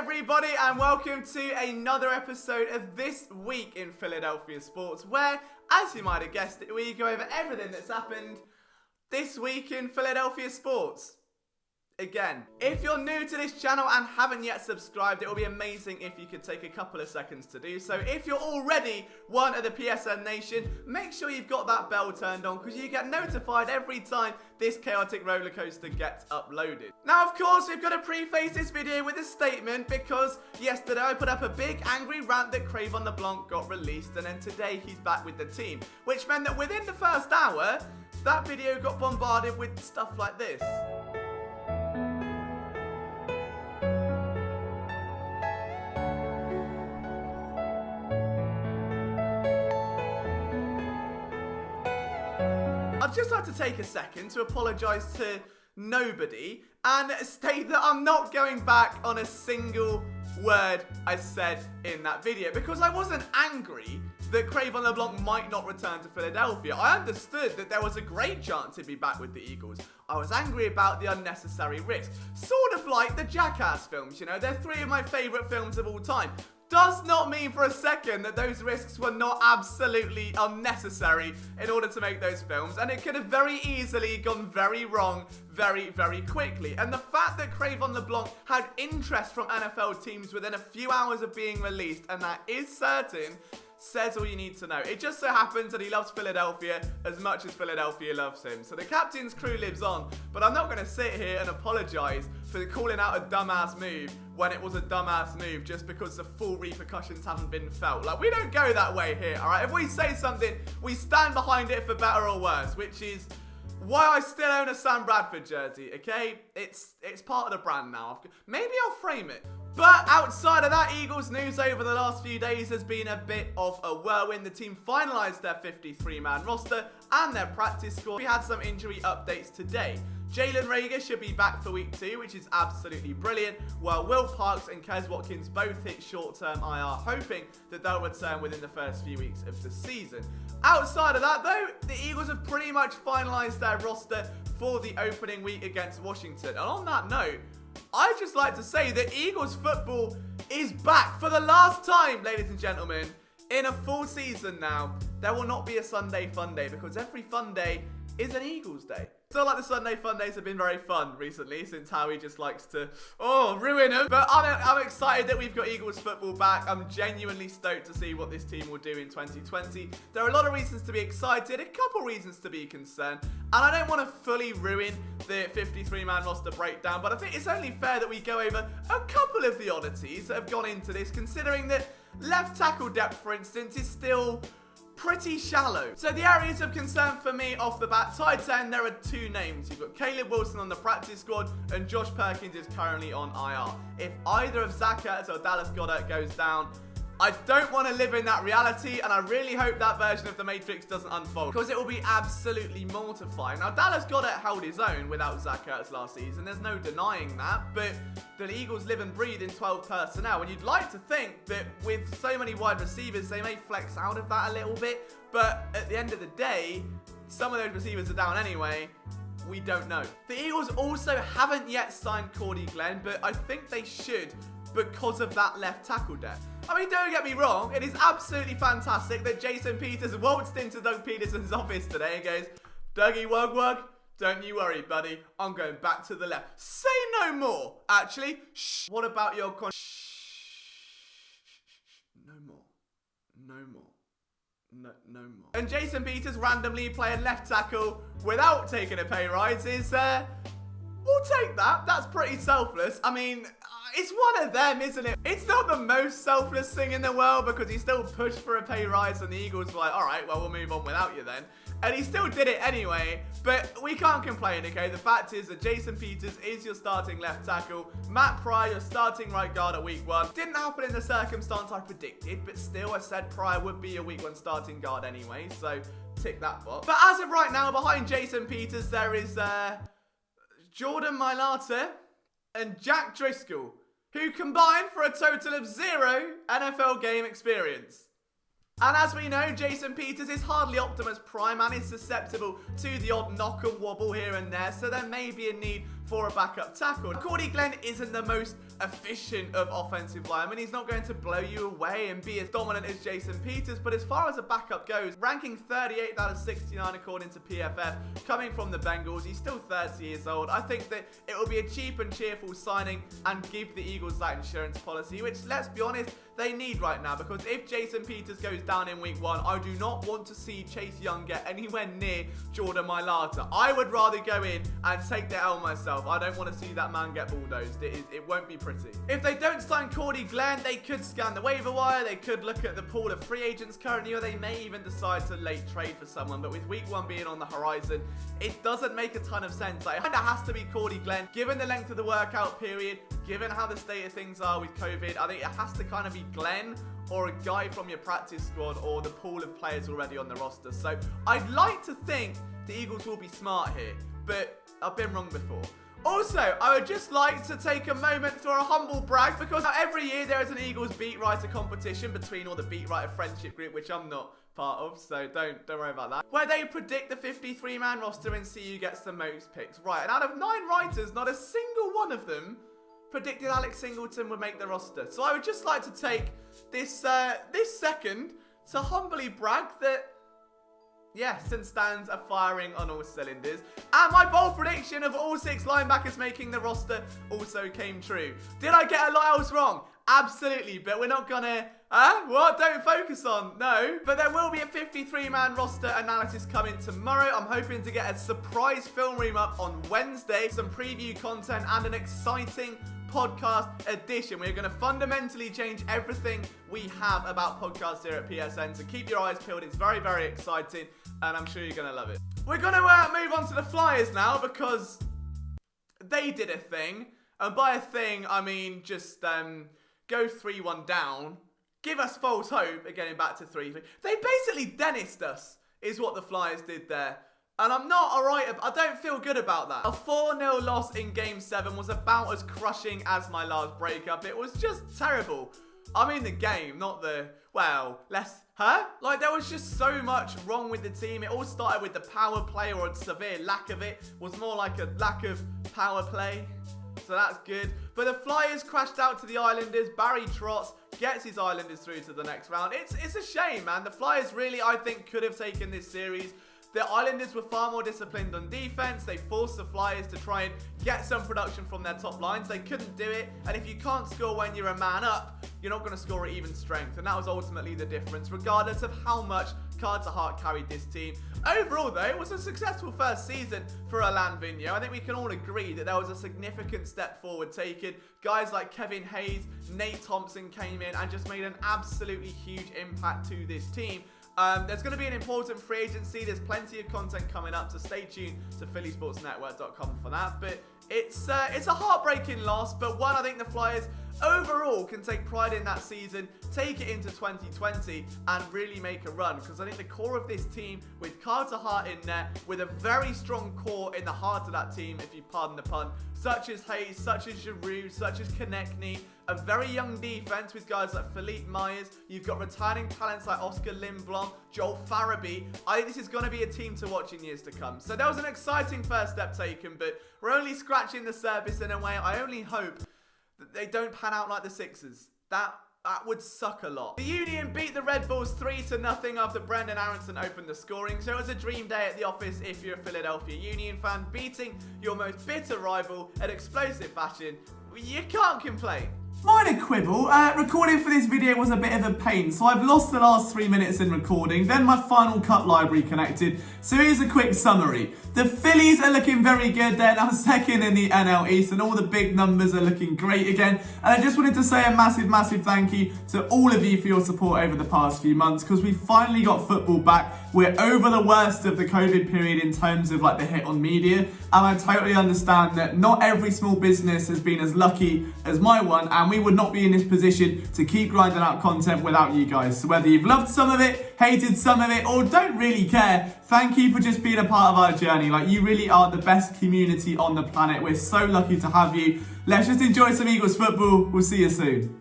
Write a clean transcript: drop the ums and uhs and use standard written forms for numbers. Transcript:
everybody, and welcome to another episode of This Week in Philadelphia Sports, where, as you might have guessed it, we go over everything that's happened this week in Philadelphia sports. Again, if you're new to this channel and haven't yet subscribed, it would be amazing if you could take a couple of seconds to do so. If you're already one of the PSN Nation, make sure you've got that bell turned on because you get notified every time this chaotic roller coaster gets uploaded. Now, of course, we've got to preface this video with a statement because yesterday I put up a big angry rant that Cre'Von LeBlanc got released, and then today he's back with the team, which meant that within the first hour, that video got bombarded with stuff like this. I'd just like to take a second to apologise to nobody and state that I'm not going back on a single word I said in that video, because I wasn't angry that Cre'Von LeBlanc might not return to Philadelphia. I understood that there was a great chance he'd be back with the Eagles. I was angry about the unnecessary risk. Sort of like the Jackass films, you know, they're three of my favourite films of all time. Does not mean for a second that those risks were not absolutely unnecessary in order to make those films, and it could have very easily gone very wrong very, very quickly. And the fact that Cre'Von LeBlanc had interest from NFL teams within a few hours of being released, and that is certain, says all you need to know. It just so happens that he loves Philadelphia as much as Philadelphia loves him. So the captain's crew lives on, but I'm not going to sit here and apologise for calling out a dumbass move when it was a dumbass move just because the full repercussions haven't been felt. Like, we don't go that way here, alright? If we say something, we stand behind it for better or worse, which is why I still own a Sam Bradford jersey, okay? It's part of the brand now. Maybe I'll frame it. But outside of that, Eagles news over the last few days has been a bit of a whirlwind. The team finalised their 53-man roster and their practice squad. We had some injury updates today. Jalen Reagor should be back for week 2, which is absolutely brilliant, while Will Parks and Kes Watkins both hit short-term IR, hoping that they'll return within the first few weeks of the season. Outside of that, though, the Eagles have pretty much finalised their roster for the opening week against Washington. And on that note, I'd just like to say that Eagles football is back for the last time, ladies and gentlemen, in a full season now. There will not be a Sunday fun day because every fun day is an Eagles day. It's not like the Sunday fun days have been very fun recently since Howie just likes to, ruin them. But I'm excited that we've got Eagles football back. I'm genuinely stoked to see what this team will do in 2020. There are a lot of reasons to be excited, a couple reasons to be concerned. And I don't want to fully ruin the 53-man roster breakdown, but I think it's only fair that we go over a couple of the oddities that have gone into this, considering that left tackle depth, for instance, is still pretty shallow. So the areas of concern for me off the bat, tight end, there are two names. You've got Caleb Wilson on the practice squad and Josh Perkins is currently on IR. If either of Zach Ertz or Dallas Goedert goes down, I don't want to live in that reality, and I really hope that version of the Matrix doesn't unfold because it will be absolutely mortifying. Now, Dallas Goedert held his own without Zach Ertz last season. There's no denying that, but the Eagles live and breathe in 12 personnel, and you'd like to think that with so many wide receivers, they may flex out of that a little bit, but at the end of the day, some of those receivers are down anyway. We don't know. The Eagles also haven't yet signed Cordy Glenn, but I think they should because of that left tackle depth. I mean, don't get me wrong, it is absolutely fantastic that Jason Peters waltzed into Doug Peterson's office today and goes, "Dougie Wug, don't you worry, buddy, I'm going back to the left." Say no more, actually. Shh. What about your No more. No more. And Jason Peters randomly playing left tackle without taking a pay rise is, we'll take that. That's pretty selfless. I mean, it's one of them, isn't it? It's not the most selfless thing in the world because he still pushed for a pay rise and the Eagles were like, all right, well, we'll move on without you then. And he still did it anyway, but we can't complain, okay? The fact is that Jason Peters is your starting left tackle. Matt Pryor, your starting right guard at week 1. Didn't happen in the circumstance I predicted, but still I said Pryor would be your week 1 starting guard anyway, so tick that box. But as of right now, behind Jason Peters, there is Jordan Mailata and Jack Driscoll, who combined for a total of 0 NFL game experience. And as we know, Jason Peters is hardly Optimus Prime and is susceptible to the odd knock and wobble here and there, so there may be a need for a backup tackle. Cordy Glenn isn't the most efficient of offensive linemen. He's not going to blow you away and be as dominant as Jason Peters, but as far as a backup goes, ranking 38th out of 69 according to PFF, coming from the Bengals, he's still 30 years old. I think that it will be a cheap and cheerful signing and give the Eagles that insurance policy, which, let's be honest, they need right now, because if Jason Peters goes down in week 1, I do not want to see Chase Young get anywhere near Jordan Mailata. I would rather go in and take the L myself. I don't want to see that man get bulldozed. It won't be pretty. If they don't sign Cordy Glenn, they could scan the waiver wire, they could look at the pool of free agents currently, or they may even decide to late trade for someone. But with week 1 being on the horizon, it doesn't make a ton of sense. Like, it kind of has to be Cordy Glenn, given the length of the workout period, given how the state of things are with COVID. I think it has to kind of be Glenn or a guy from your practice squad or the pool of players already on the roster. So I'd like to think the Eagles will be smart here, but I've been wrong before. Also, I would just like to take a moment for a humble brag, because every year there is an Eagles beat writer competition between all the beat writer friendship group, which I'm not part of, so don't worry about that, where they predict the 53-man roster and see who gets the most picks. Right, and out of 9 writers, not a single one of them predicted Alex Singleton would make the roster. So I would just like to take this second to humbly brag that, yes, and stands are firing on all cylinders. And my bold prediction of all 6 linebackers making the roster also came true. Did I get a lot else wrong? Absolutely, but we're not gonna, what? Don't focus on, no. But there will be a 53-man roster analysis coming tomorrow. I'm hoping to get a surprise film room up on Wednesday, some preview content, and an exciting podcast edition. We're going to fundamentally change everything we have about podcasts here at PSN, so keep your eyes peeled. It's very, very exciting, and I'm sure you're going to love it. We're going to move on to the Flyers now, because they did a thing, and by a thing, I mean just go 3-1 down, give us false hope of getting back to 3-3. They basically Dennised us, is what the Flyers did there. And I'm not alright, I don't feel good about that. A 4-0 loss in Game 7 was about as crushing as my last breakup. It was just terrible. I mean the game, not the, well, Like, there was just so much wrong with the team. It all started with the power play, or a severe lack of it. It was more like a lack of power play. So that's good. But the Flyers crashed out to the Islanders. Barry Trotz gets his Islanders through to the next round. It's a shame, man. The Flyers really, I think, could have taken this series. The Islanders were far more disciplined on defense. They forced the Flyers to try and get some production from their top lines. They couldn't do it. And if you can't score when you're a man up, you're not going to score at even strength. And that was ultimately the difference, regardless of how much Carter Hart carried this team. Overall, though, it was a successful first season for Alain Vigneault. I think we can all agree that there was a significant step forward taken. Guys like Kevin Hayes, Nate Thompson came in and just made an absolutely huge impact to this team. There's going to be an important free agency. There's plenty of content coming up, so stay tuned to phillysportsnetwork.com for that. But it's a heartbreaking loss, but one I think the Flyers overall can take pride in that season, take it into 2020, and really make a run. Because I think the core of this team, with Carter Hart in there, with a very strong core in the heart of that team, if you pardon the pun, such as Hayes, such as Giroux, such as Konechny, a very young defense with guys like Philippe Myers. You've got returning talents like Oscar Lindblom, Joel Farabee. I think this is going to be a team to watch in years to come. So that was an exciting first step taken, but we're only scratching the surface in a way. I only hope that they don't pan out like the Sixers. That would suck a lot. The Union beat the Red Bulls 3-0 after Brendan Aronson opened the scoring. So it was a dream day at the office if you're a Philadelphia Union fan, beating your most bitter rival in explosive fashion. You can't complain. Minor quibble, recording for this video was a bit of a pain, so I've lost the last 3 minutes in recording, then my Final Cut library connected, so here's a quick summary. The Phillies are looking very good, they're now second in the NL East, and all the big numbers are looking great again, and I just wanted to say a massive thank you to all of you for your support over the past few months, because we finally got football back. We're over the worst of the COVID period in terms of like the hit on media, and I totally understand that not every small business has been as lucky as my one, and we would not be in this position to keep grinding out content without you guys. So whether you've loved some of it, hated some of it, or don't really care, thank you for just being a part of our journey. Like, you really are the best community on the planet. We're so lucky to have you. Let's just enjoy some Eagles football. We'll see you soon.